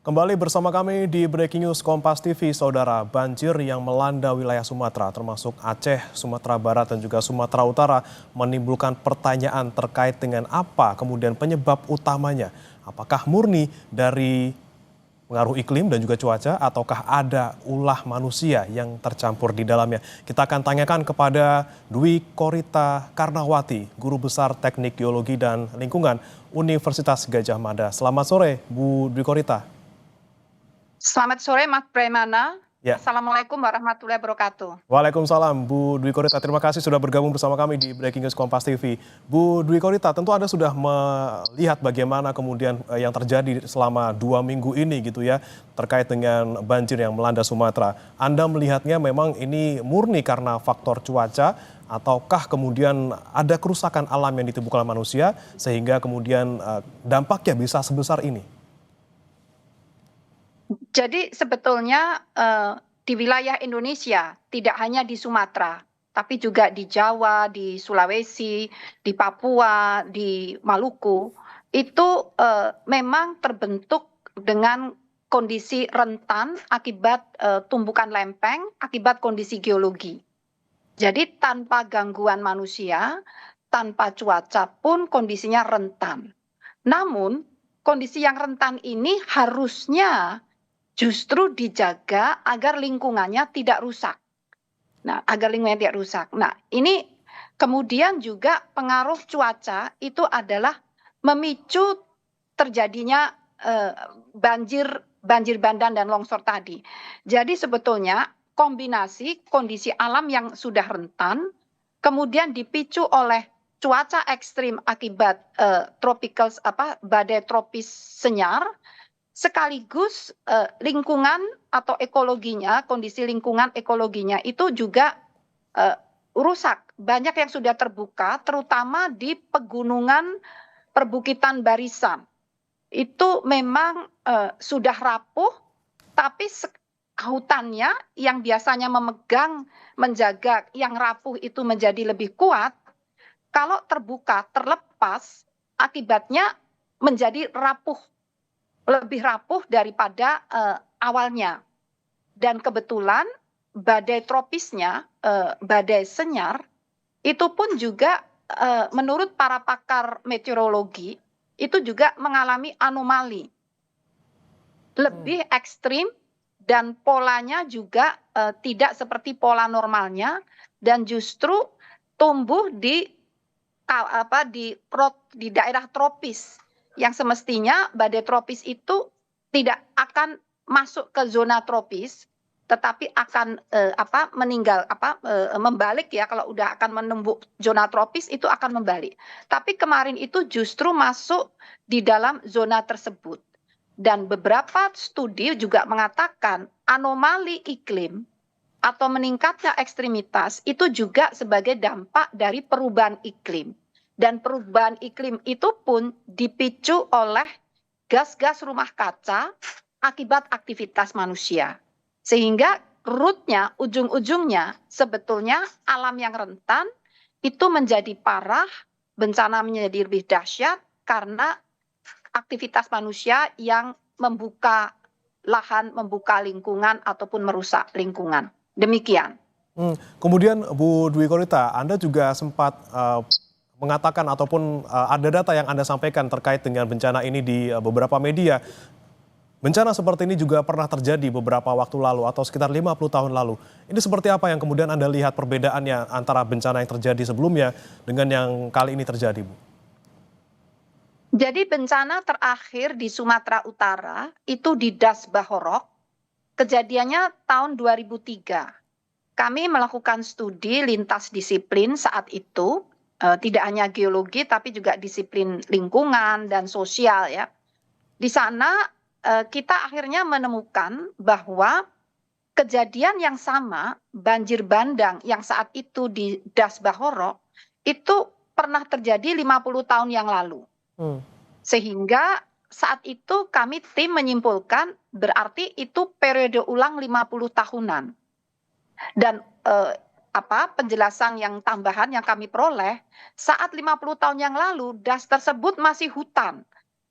Kembali bersama kami di Breaking News Kompas TV, Saudara. Banjir yang melanda wilayah Sumatera, termasuk Aceh, Sumatera Barat, dan juga Sumatera Utara, menimbulkan pertanyaan terkait dengan apa kemudian penyebab utamanya. Apakah murni dari pengaruh iklim dan juga cuaca, ataukah ada ulah manusia yang tercampur di dalamnya? Kita akan tanyakan kepada Dwi Korita Karnawati, Guru Besar Teknik Geologi dan Lingkungan Universitas Gadjah Mada. Selamat sore, Bu Dwi Korita. Selamat sore, Mas Premana. Ya, Assalamualaikum warahmatullahi wabarakatuh. Waalaikumsalam Bu Dwi Korita. Terima kasih sudah bergabung bersama kami di Breaking News Kompas TV. Bu Dwi Korita, tentu Anda sudah melihat bagaimana kemudian yang terjadi selama 2 minggu ini gitu ya, terkait dengan banjir yang melanda Sumatera. Anda melihatnya memang ini murni karena faktor cuaca, ataukah kemudian ada kerusakan alam yang ditimbulkan manusia sehingga kemudian dampaknya bisa sebesar ini? Jadi sebetulnya di wilayah Indonesia, tidak hanya di Sumatera, tapi juga di Jawa, di Sulawesi, di Papua, di Maluku, itu memang terbentuk dengan kondisi rentan akibat tumbukan lempeng, akibat kondisi geologi. Jadi tanpa gangguan manusia, tanpa cuaca pun kondisinya rentan. Namun kondisi yang rentan ini harusnya justru dijaga agar lingkungannya tidak rusak. Nah, ini kemudian juga pengaruh cuaca itu adalah memicu terjadinya banjir bandang dan longsor tadi. Jadi sebetulnya kombinasi kondisi alam yang sudah rentan, kemudian dipicu oleh cuaca ekstrim akibat badai tropis senyar, sekaligus lingkungan atau ekologinya, kondisi lingkungan ekologinya itu juga rusak. Banyak yang sudah terbuka, terutama di pegunungan perbukitan barisan. Itu memang sudah rapuh, tapi hutannya yang biasanya menjaga yang rapuh itu menjadi lebih kuat, kalau terbuka, terlepas, akibatnya menjadi lebih rapuh daripada awalnya. Dan kebetulan badai tropisnya, badai senyar, itu pun juga menurut para pakar meteorologi, itu juga mengalami anomali. Lebih ekstrim dan polanya juga tidak seperti pola normalnya, dan justru tumbuh di daerah tropis, yang semestinya badai tropis itu tidak akan masuk ke zona tropis, tetapi akan membalik ya, kalau udah akan menembus zona tropis itu akan membalik. Tapi kemarin itu justru masuk di dalam zona tersebut. Dan beberapa studi juga mengatakan anomali iklim atau meningkatnya ekstremitas itu juga sebagai dampak dari perubahan iklim. Dan perubahan iklim itu pun dipicu oleh gas-gas rumah kaca akibat aktivitas manusia. Sehingga rootnya, ujung-ujungnya sebetulnya alam yang rentan itu menjadi parah, bencana menjadi lebih dahsyat karena aktivitas manusia yang membuka lahan, membuka lingkungan ataupun merusak lingkungan. Demikian. Kemudian Bu Dwi Korita, Anda juga sempat mengatakan ataupun ada data yang Anda sampaikan terkait dengan bencana ini di beberapa media. Bencana seperti ini juga pernah terjadi beberapa waktu lalu atau sekitar 50 tahun lalu. Ini seperti apa yang kemudian Anda lihat perbedaannya antara bencana yang terjadi sebelumnya dengan yang kali ini terjadi, Bu? Jadi bencana terakhir di Sumatera Utara itu di Das Bahorok, kejadiannya tahun 2003. Kami melakukan studi lintas disiplin saat itu, tidak hanya geologi tapi juga disiplin lingkungan dan sosial ya. Di sana kita akhirnya menemukan bahwa kejadian yang sama, banjir bandang yang saat itu di Das Bahorok, itu pernah terjadi 50 tahun yang lalu. Sehingga saat itu kami tim menyimpulkan berarti itu periode ulang 50 tahunan. Dan penjelasan yang tambahan yang kami peroleh, saat 50 tahun yang lalu das tersebut masih hutan.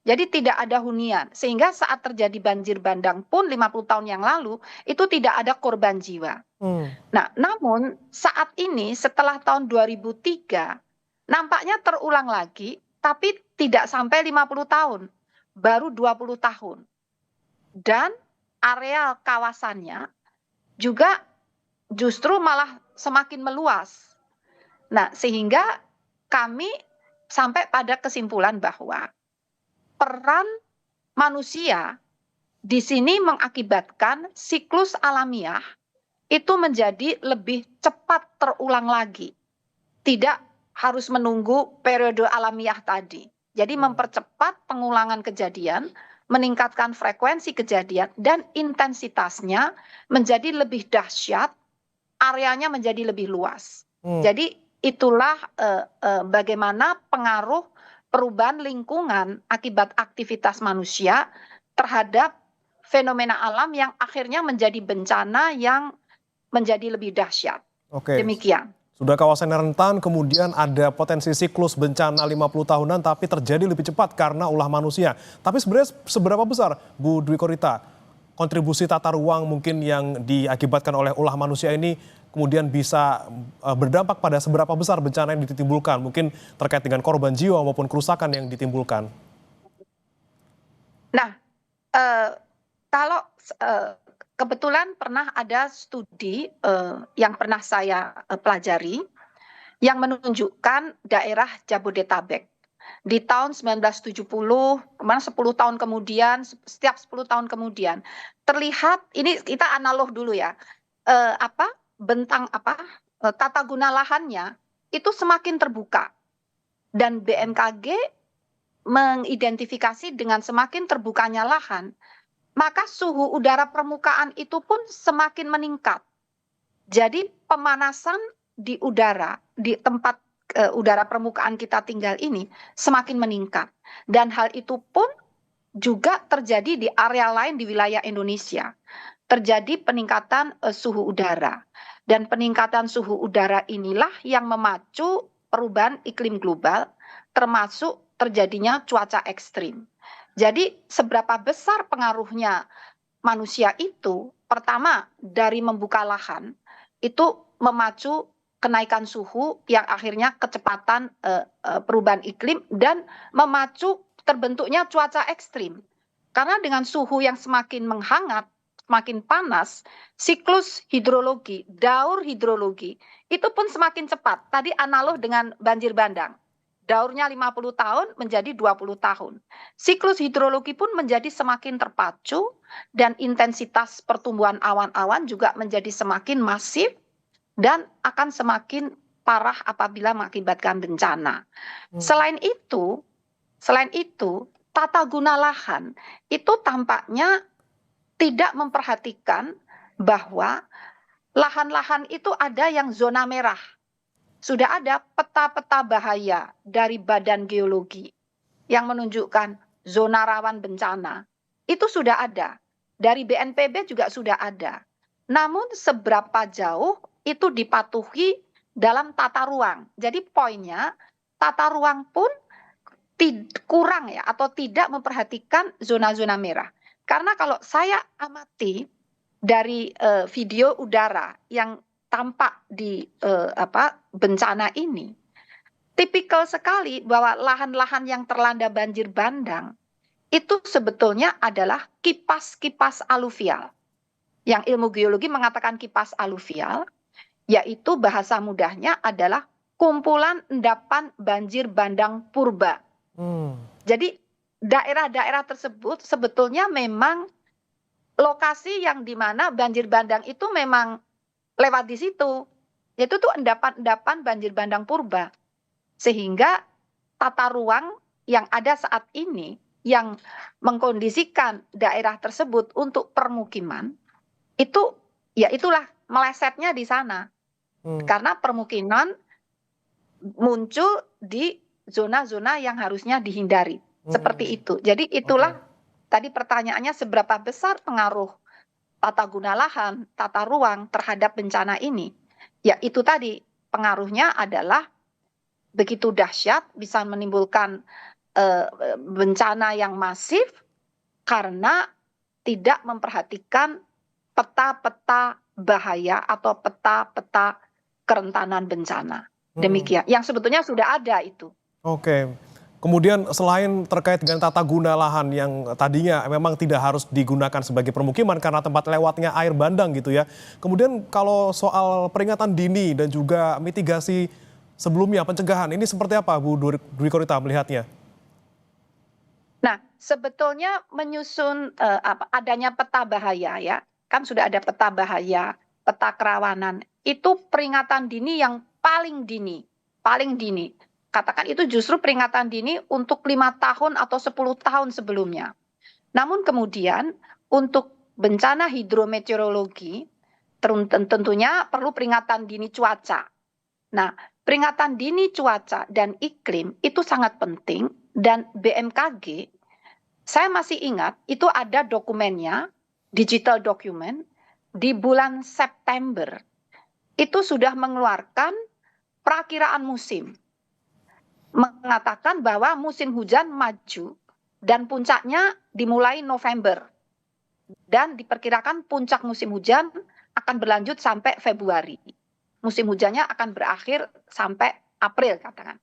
Jadi tidak ada hunian, sehingga saat terjadi banjir bandang pun 50 tahun yang lalu, itu tidak ada korban jiwa. Hmm. Nah, namun saat ini setelah tahun 2003, nampaknya terulang lagi, tapi tidak sampai 50 tahun, baru 20 tahun. Dan areal kawasannya juga justru malah semakin meluas. Nah, sehingga kami sampai pada kesimpulan bahwa peran manusia di sini mengakibatkan siklus alamiah itu menjadi lebih cepat terulang lagi. Tidak harus menunggu periode alamiah tadi. Jadi mempercepat pengulangan kejadian, meningkatkan frekuensi kejadian, dan intensitasnya menjadi lebih dahsyat, areanya menjadi lebih luas. Jadi itulah bagaimana pengaruh perubahan lingkungan akibat aktivitas manusia terhadap fenomena alam yang akhirnya menjadi bencana yang menjadi lebih dahsyat. Oke. Demikian. Sudah kawasan yang rentan, kemudian ada potensi siklus bencana 50 tahunan tapi terjadi lebih cepat karena ulah manusia. Tapi sebenarnya seberapa besar, Bu Dwi Korita, kontribusi tata ruang mungkin yang diakibatkan oleh ulah manusia ini kemudian bisa berdampak pada seberapa besar bencana yang ditimbulkan, mungkin terkait dengan korban jiwa maupun kerusakan yang ditimbulkan? Nah, kalau kebetulan pernah ada studi yang pernah saya pelajari yang menunjukkan daerah Jabodetabek di tahun 1970, kemana 10 tahun kemudian, setiap 10 tahun kemudian terlihat, ini kita analog dulu ya, tata guna lahannya itu semakin terbuka, dan BMKG mengidentifikasi dengan semakin terbukanya lahan, maka suhu udara permukaan itu pun semakin meningkat. Jadi pemanasan di udara, di tempat udara permukaan kita tinggal ini semakin meningkat. Dan hal itu pun juga terjadi di area lain di wilayah Indonesia. Terjadi peningkatan suhu udara. Dan peningkatan suhu udara inilah yang memacu perubahan iklim global, termasuk terjadinya cuaca ekstrim. Jadi seberapa besar pengaruhnya manusia itu, pertama dari membuka lahan, itu memacu kenaikan suhu yang akhirnya kecepatan perubahan iklim dan memacu terbentuknya cuaca ekstrim. Karena dengan suhu yang semakin menghangat, semakin panas, siklus hidrologi, daur hidrologi, itu pun semakin cepat. Tadi analog dengan banjir bandang. Daurnya 50 tahun menjadi 20 tahun. Siklus hidrologi pun menjadi semakin terpacu dan intensitas pertumbuhan awan-awan juga menjadi semakin masif dan akan semakin parah apabila mengakibatkan bencana. Selain itu, tata guna lahan itu tampaknya tidak memperhatikan bahwa lahan-lahan itu ada yang zona merah. Sudah ada peta-peta bahaya dari Badan Geologi yang menunjukkan zona rawan bencana. Itu sudah ada. Dari BNPB juga sudah ada. Namun seberapa jauh itu dipatuhi dalam tata ruang. Jadi poinnya, tata ruang pun kurang ya, atau tidak memperhatikan zona-zona merah. Karena kalau saya amati dari video udara yang tampak di bencana ini, tipikal sekali bahwa lahan-lahan yang terlanda banjir bandang itu sebetulnya adalah kipas-kipas aluvial. Yang ilmu geologi mengatakan kipas aluvial, yaitu bahasa mudahnya adalah kumpulan endapan banjir bandang purba. Jadi daerah-daerah tersebut sebetulnya memang lokasi yang dimana banjir bandang itu memang lewat di situ. Yaitu tuh endapan-endapan banjir bandang purba. Sehingga tata ruang yang ada saat ini yang mengkondisikan daerah tersebut untuk permukiman, itu ya itulah melesetnya di sana. Karena permukiman muncul di zona-zona yang harusnya dihindari. Seperti itu. Jadi itulah tadi pertanyaannya, seberapa besar pengaruh tata guna lahan, tata ruang terhadap bencana ini. Ya itu tadi, pengaruhnya adalah begitu dahsyat, bisa menimbulkan bencana yang masif karena tidak memperhatikan peta-peta bahaya atau peta-peta kerentanan bencana. Demikian, yang sebetulnya sudah ada itu. Oke. Kemudian selain terkait dengan tata guna lahan yang tadinya memang tidak harus digunakan sebagai permukiman karena tempat lewatnya air bandang gitu ya. Kemudian kalau soal peringatan dini dan juga mitigasi sebelumnya, pencegahan, ini seperti apa Bu Dwi Korita melihatnya? Nah, sebetulnya menyusun adanya peta bahaya ya, kan sudah ada peta bahaya, peta kerawanan. Itu peringatan dini yang paling dini, paling dini. Katakan itu justru peringatan dini untuk 5 tahun atau 10 tahun sebelumnya. Namun kemudian untuk bencana hidrometeorologi tentunya perlu peringatan dini cuaca. Nah, peringatan dini cuaca dan iklim itu sangat penting dan BMKG, saya masih ingat itu ada dokumennya, digital dokumen, di bulan September itu sudah mengeluarkan perakiraan musim. Mengatakan bahwa musim hujan maju dan puncaknya dimulai November. Dan diperkirakan puncak musim hujan akan berlanjut sampai Februari. Musim hujannya akan berakhir sampai April katakan.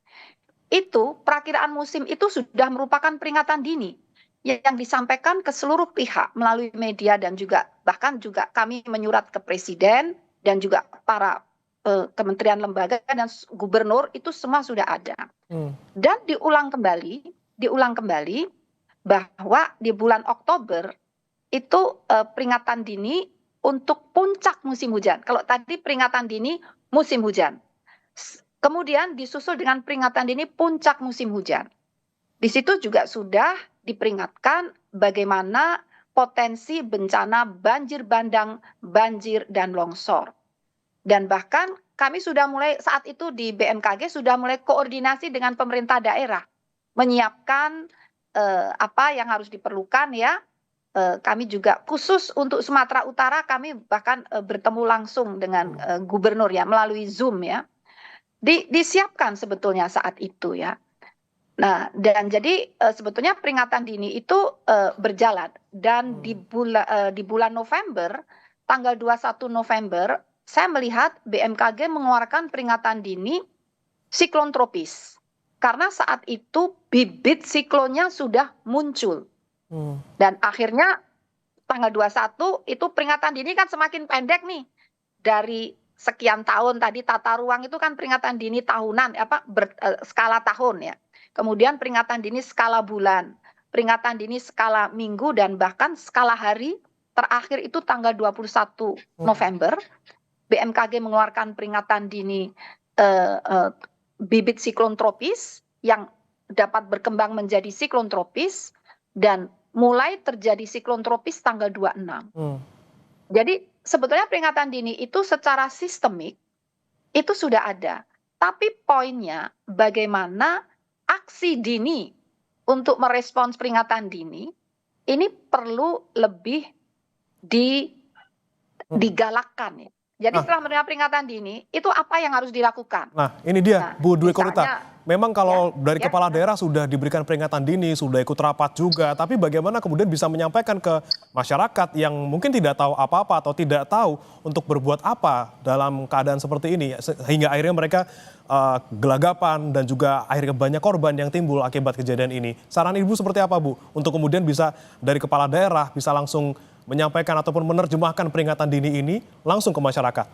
Itu perakiraan musim itu sudah merupakan peringatan dini yang disampaikan ke seluruh pihak melalui media dan juga bahkan juga kami menyurat ke presiden dan juga para kementerian lembaga dan gubernur itu semua sudah ada. Dan diulang kembali bahwa di bulan Oktober itu peringatan dini untuk puncak musim hujan. Kalau tadi peringatan dini musim hujan. Kemudian disusul dengan peringatan dini puncak musim hujan. Di situ juga sudah diperingatkan bagaimana potensi bencana banjir bandang, banjir, dan longsor. Dan bahkan kami sudah mulai saat itu di BMKG sudah mulai koordinasi dengan pemerintah daerah. Menyiapkan apa yang harus diperlukan ya. Kami juga khusus untuk Sumatera Utara kami bahkan bertemu langsung dengan gubernur ya melalui Zoom ya. Disiapkan sebetulnya saat itu ya. Nah, dan jadi sebetulnya peringatan dini itu berjalan dan di bulan November, tanggal 21 November, saya melihat BMKG mengeluarkan peringatan dini siklon tropis. Karena saat itu bibit siklonnya sudah muncul. Dan akhirnya tanggal 21 itu peringatan dini kan semakin pendek nih. Dari sekian tahun tadi tata ruang itu kan peringatan dini tahunan skala tahun ya. Kemudian peringatan dini skala bulan, peringatan dini skala minggu dan bahkan skala hari. Terakhir itu tanggal 21 November BMKG mengeluarkan peringatan dini bibit siklon tropis yang dapat berkembang menjadi siklon tropis dan mulai terjadi siklon tropis tanggal 26. Jadi sebetulnya peringatan dini itu secara sistemik itu sudah ada. Tapi poinnya bagaimana aksi dini untuk merespons peringatan dini ini perlu lebih digalakkan ya. Jadi setelah menerima peringatan dini, itu apa yang harus dilakukan? Nah, ini dia Bu Dwi Korita. Memang kalau dari kepala daerah sudah diberikan peringatan dini, sudah ikut rapat juga, tapi bagaimana kemudian bisa menyampaikan ke masyarakat yang mungkin tidak tahu apa-apa atau tidak tahu untuk berbuat apa dalam keadaan seperti ini, sehingga akhirnya mereka gelagapan dan juga akhirnya banyak korban yang timbul akibat kejadian ini. Saran Ibu seperti apa Bu? Untuk kemudian bisa dari kepala daerah bisa langsung menyampaikan ataupun menerjemahkan peringatan dini ini langsung ke masyarakat.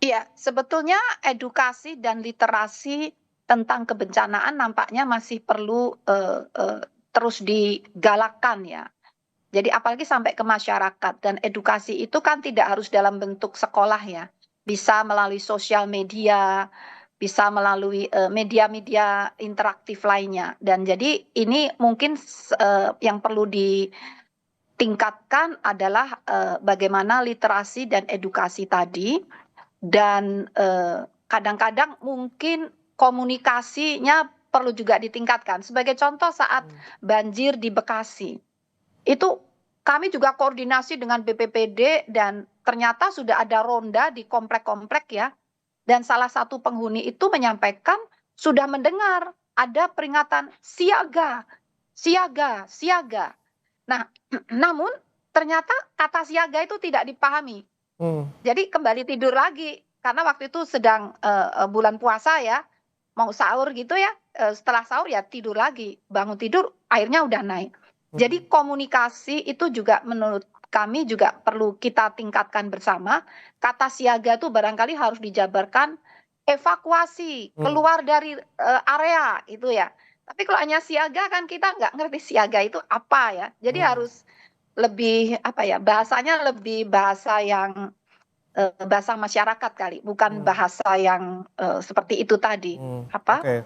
Iya, sebetulnya edukasi dan literasi tentang kebencanaan nampaknya masih perlu terus digalakkan ya. Jadi apalagi sampai ke masyarakat dan edukasi itu kan tidak harus dalam bentuk sekolah ya. Bisa melalui sosial media, bisa melalui media-media interaktif lainnya. Dan jadi ini mungkin yang perlu ditingkatkan adalah bagaimana literasi dan edukasi tadi. Dan kadang-kadang mungkin komunikasinya perlu juga ditingkatkan. Sebagai contoh saat banjir di Bekasi, itu kami juga koordinasi dengan BPPD dan ternyata sudah ada ronda di komplek-komplek ya. Dan salah satu penghuni itu menyampaikan sudah mendengar ada peringatan siaga, siaga, siaga. Nah, namun ternyata kata siaga itu tidak dipahami. Jadi kembali tidur lagi karena waktu itu sedang bulan puasa ya, mau sahur gitu ya. Setelah sahur ya tidur lagi, bangun tidur airnya udah naik. Jadi komunikasi itu juga menurut kami juga perlu kita tingkatkan bersama. Kata siaga itu barangkali harus dijabarkan evakuasi keluar dari area itu ya. Tapi kalau hanya siaga kan kita nggak ngerti siaga itu apa ya. Jadi harus lebih apa ya, bahasanya lebih bahasa yang bahasa masyarakat kali, bukan bahasa yang seperti itu tadi, apa, Oke.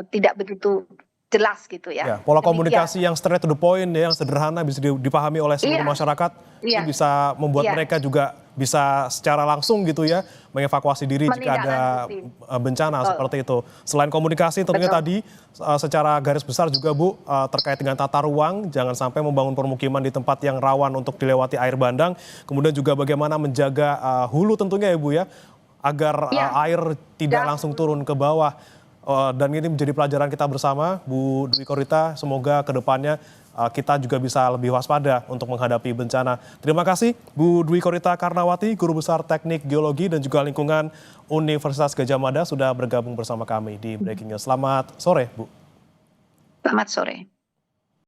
tidak begitu jelas gitu Ya, ya. pola Demikian. komunikasi yang straight to the point ya, yang sederhana bisa dipahami oleh seluruh Iya, masyarakat, itu iya, bisa membuat iya, mereka juga bisa secara langsung gitu ya, mengevakuasi diri jika ada menindaklanjuti. bencana Betul, seperti itu. Selain komunikasi tentunya betul. tadi secara garis besar juga Bu, terkait dengan tata ruang, jangan sampai membangun permukiman di tempat yang rawan untuk dilewati air bandang, kemudian juga bagaimana menjaga hulu tentunya ya Bu ya, agar Iya, air tidak das langsung turun ke bawah. Dan ini menjadi pelajaran kita bersama, Bu Dwi Korita. Semoga kedepannya kita juga bisa lebih waspada untuk menghadapi bencana. Terima kasih Bu Dwi Korita Karnawati, Guru Besar Teknik Geologi dan juga Lingkungan Universitas Gadjah Mada sudah bergabung bersama kami di Breaking News. Selamat sore, Bu. selamat sore.